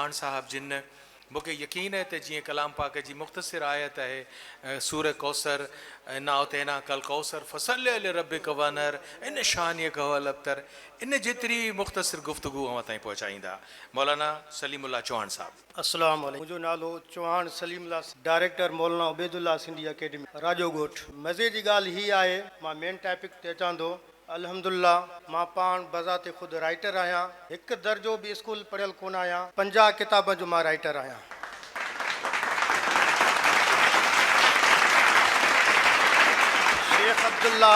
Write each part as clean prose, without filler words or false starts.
चौहान साहब जिन मूंखे यकीन है त जीअं कलाम पाक जी मुख़्तसिर आयत आहे सूर कौसर ना उतना कल कौसर फसल रबिक वनर इन शानिय कहल अबतर इन जेतिरी मुख़्तसिर गुफ्तगू अवां ताईं पहुचाईंदा। मौलाना सलीमुल्लाह चौहान साहब। अस्सलाम वालेकुम। मुंहिंजो नालो चौहान सलीमुल्लाह, डायरेक्टर मौलाना उबैदुल्लाह सिंधी अकेडमी राजो ॻोठ। मज़े जी ॻाल्हि हीअ आहे, मां मेन टॉपिक ते अचां थो। अल्हम्दुलिल्लाह मां पाण बज़ाते ख़ुदि राइटर आहियां। हिकु दर्जो बि स्कूल पढ़ियल कोन आहियां। 50 किताब जो मां राइटर आहियां। शेख अब्दुल्ला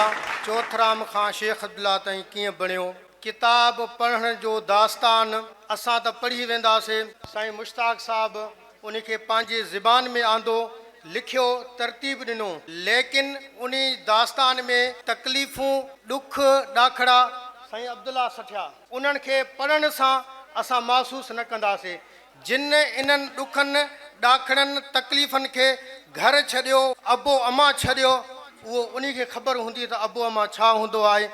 चौथराम खां शेख अब्दुल्ला ताईं कीअं बणियो, किताब पढ़ण जो दास्तान असां त पढ़ी वेंदासीं। साईं मुश्ताक साहब उन खे पंहिंजे ज़बान में आंदो, लिखियो, तरतीब ॾिनो, लेकिन उन दास्तान में तकलीफ़ूं, ॾुख, ॾाखड़ा साईं अब्दुल्ला सठिया। उन्हनि खे पढ़ण सां असां महसूसु न कंदासीं। जिन इन्हनि ॾुखनि, ॾाखड़नि, तकलीफ़नि खे घर छॾियो, अबो अमा छॾियो, उहो उन खे ख़बर हूंदी त अबो अमा छा हूंदो आहे,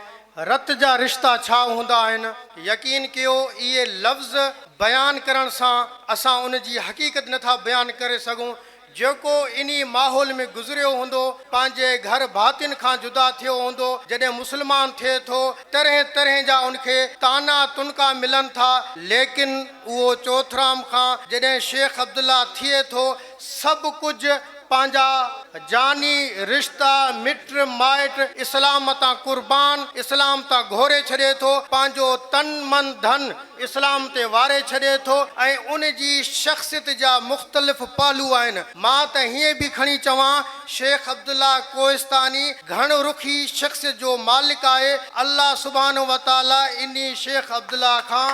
रत जा रिश्ता छा हूंदा आहिनि। यकीन कयो, इहे लफ़्ज़ बयान करण सां असां उन जी हक़ीक़त नथा बयान करे सघूं। जेको इन्ही माहौल में गुज़रियो हूंदो, पंहिंजे घर भातियुनि खां जुदा थियो हूंदो, जॾहिं मुस्लमान थिए थो, तरह तरह जा उनखे ताना तुनका मिलनि था, लेकिन उहो चौथराम खां जॾहिं शेख अब्दुल्ला थिए थो, सभु कुझु पंहिंजा जानी रिश्ता, मिट माइट इस्लाम तां कुर्बान, इस्लाम तां घोरे छॾे थो, पंहिंजो तन मन धन इस्लाम ते वारे छॾे थो। ऐं उन जी शख़्सियत जा मुख़्तलिफ़ पहलू आहिनि। मां त हीअं बि खणी चवां, शेख अब्दुल्ला कोहिस्तानी घण रुखी शख़्सियत जो मालिक आहे। अल्लाह सुब्हानो व तआला इन शेख अब्दुल्ला खां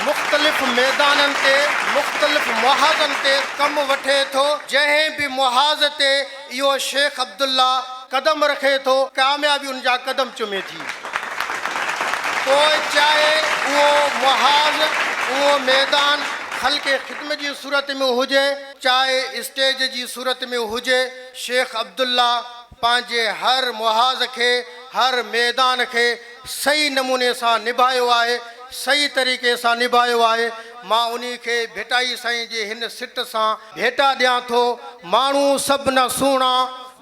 मुख़्तलिफ़ मैदाननि ते, मुख़्तलिफ़ मुहाज़नि ते कमु वठे थो। जंहिं बि मुहाज़ ते इहो शेख अब्दुल्ला कदम रखे थो, कामयाबी उन जा कदम चुमे थी। पोइ चाहे उहो मुहाज़, उहो मैदान ख़ल्क़े ख़िदमत जी सूरत में हुजे, चाहे स्टेज जी सूरत में हुजे, शेख अब्दुल्ला पंहिंजे हर मुहाज़ खे, हर मैदान खे सही नमूने सां निभायो आहे, सही तरीक़े सां निभायो आहे। मां उन खे भेटाई साईं जे हिन सिट सां भेटा ॾियां थो। माण्हू सभु न सुहिणा,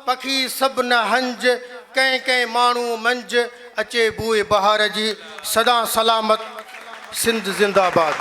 पखी सभु न हंज, कंहिं कंहिं माण्हू मंझि अचे बूए बहार जी। सदा सलामत, सिंध ज़िंदाबाद।